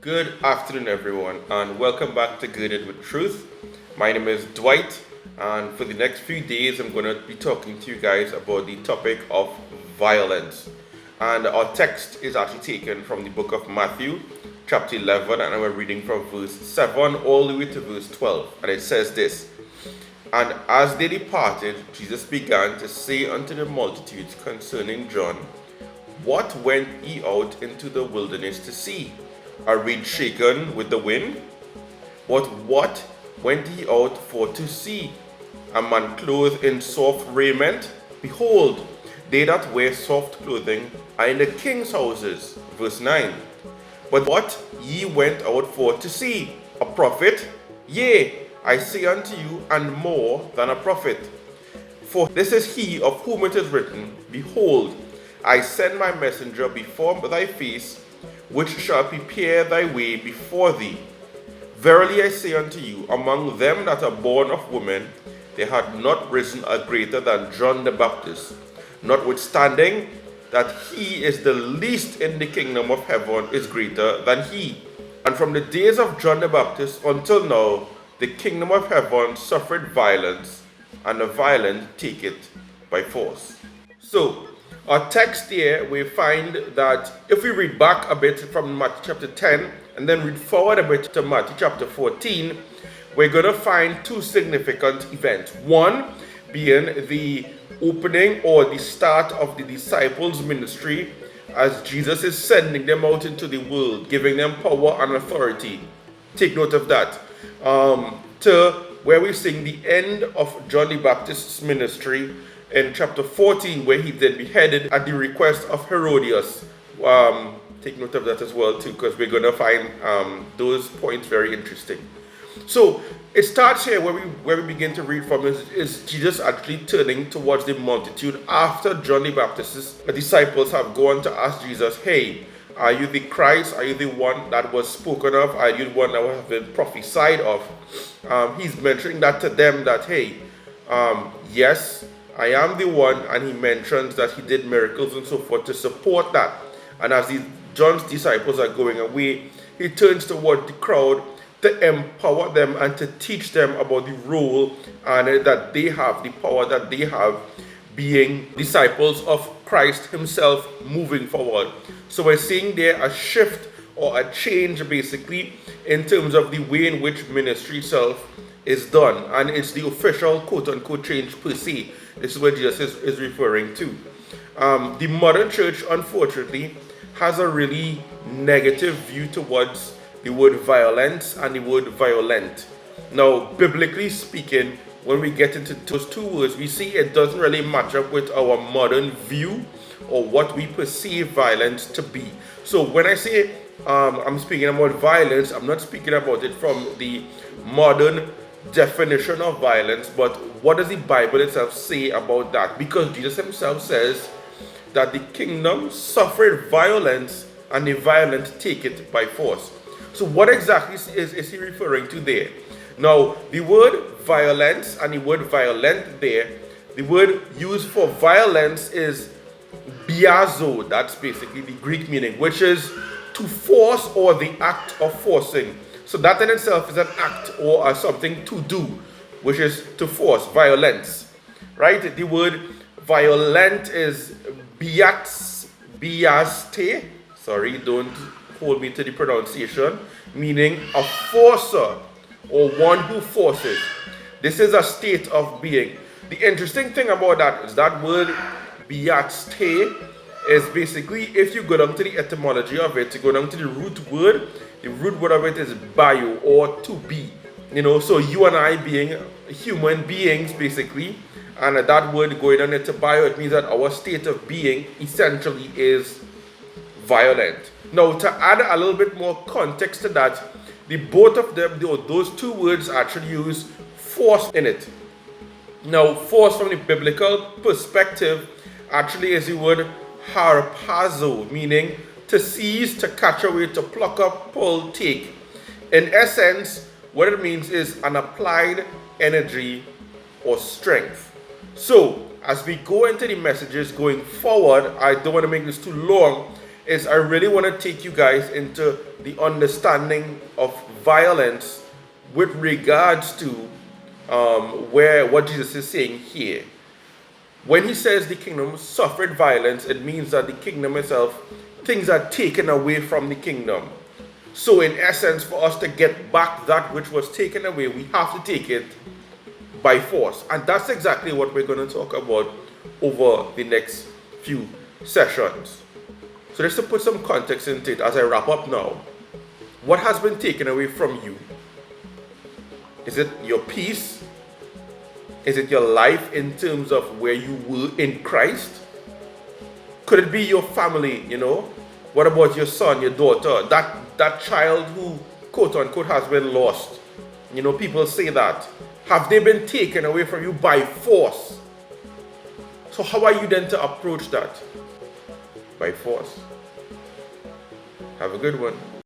Good afternoon, everyone, and welcome back to Girded with Truth. My name is Dwight, and for the next few days, I'm going to be talking to you guys about the topic of violence. And our text is actually taken from the book of Matthew, chapter 11, and we're reading from verse 7 all the way to verse 12. And it says this: And as they departed, Jesus began to say unto the multitudes concerning John, What went ye out into the wilderness to see? A reed shaken with the wind? But what went ye out for to see? A man clothed in soft raiment? Behold, they that wear soft clothing are in the king's houses. Verse 9. But what ye went out for to see? A prophet? Yea, I say unto you, and more than a prophet. For this is he of whom it is written, Behold, I send my messenger before thy face, which shall prepare thy way before thee. Verily I say unto you, among them that are born of women, there hath not risen a greater than John the Baptist. Notwithstanding, that he is the least in the kingdom of heaven is greater than he. And from the days of John the Baptist until now, the kingdom of heaven suffered violence, and the violent take it by force. So, our text here, we find that if we read back a bit from Matthew chapter 10 and then read forward a bit to Matthew chapter 14, we're going to find two significant events. One being the opening or the start of the disciples' ministry as Jesus is sending them out into the world, giving them power and authority. Take note of that. To where we're seeing the end of John the Baptist's ministry in chapter 14, where he then beheaded at the request of Herodias. Take note of that as well too, because we're going to find those points very interesting. So it starts here where we begin to read from is Jesus actually turning towards the multitude after John the Baptist's disciples have gone to ask Jesus, hey, are you the Christ? Are you the one that was spoken of? Are you the one that has been prophesied of? He's mentioning that to them that, hey, yes, I am the one, and he mentions that he did miracles and so forth to support that. And as John's disciples are going away, he turns toward the crowd to empower them and to teach them about the role and that they have, the power that they have, being disciples of Christ himself moving forward. So we're seeing there a shift or a change basically in terms of the way in which ministry itself is done, and it's the official quote-unquote change per se. This is what Jesus is referring to. The modern church, unfortunately, has a really negative view towards the word violence and the word violent. Now, biblically speaking, when we get into those two words, we see it doesn't really match up with our modern view or what we perceive violence to be. So when I say I'm speaking about violence, I'm not speaking about it from the modern definition of violence, but what does the Bible itself say about that? Because Jesus himself says that the kingdom suffered violence and the violent take it by force. So what exactly is he referring to there? Now, the word violence and the word violent there, the word used for violence is biazo. That's basically the Greek meaning, which is to force or the act of forcing. So that in itself is an act or something to do, which is to force, violence, right? The word violent is biaste. Sorry, don't hold me to the pronunciation, meaning a forcer or one who forces. This is a state of being. The interesting thing about that is that word biaste is basically, if you go down to the etymology of it, you go down to the root word of it is bio or to be. So you and I being human beings basically, and that word going on into bio, it means that our state of being essentially is violent. Now, to add a little bit more context to that, the both of them, those two words actually use force in it. Now, force from the biblical perspective actually is the word harpazo, meaning to seize, to catch away, to pluck up, pull, take. In essence, what it means is an applied energy or strength. So, as we go into the messages going forward, I don't want to make this too long. is I really want to take you guys into the understanding of violence with regards to what Jesus is saying here. When he says the kingdom suffered violence, it means that the kingdom itself, things are taken away from the kingdom. So in essence, for us to get back that which was taken away, we have to take it by force. And that's exactly what we're going to talk about over the next few sessions. So just to put some context into it as I wrap up now, what has been taken away from you? Is it your peace? Is it your life in terms of where you were in Christ? Could it be your family, What about your son, your daughter, that child who, quote unquote, has been lost? People say that. Have they been taken away from you by force? So how are you then to approach that? By force. Have a good one.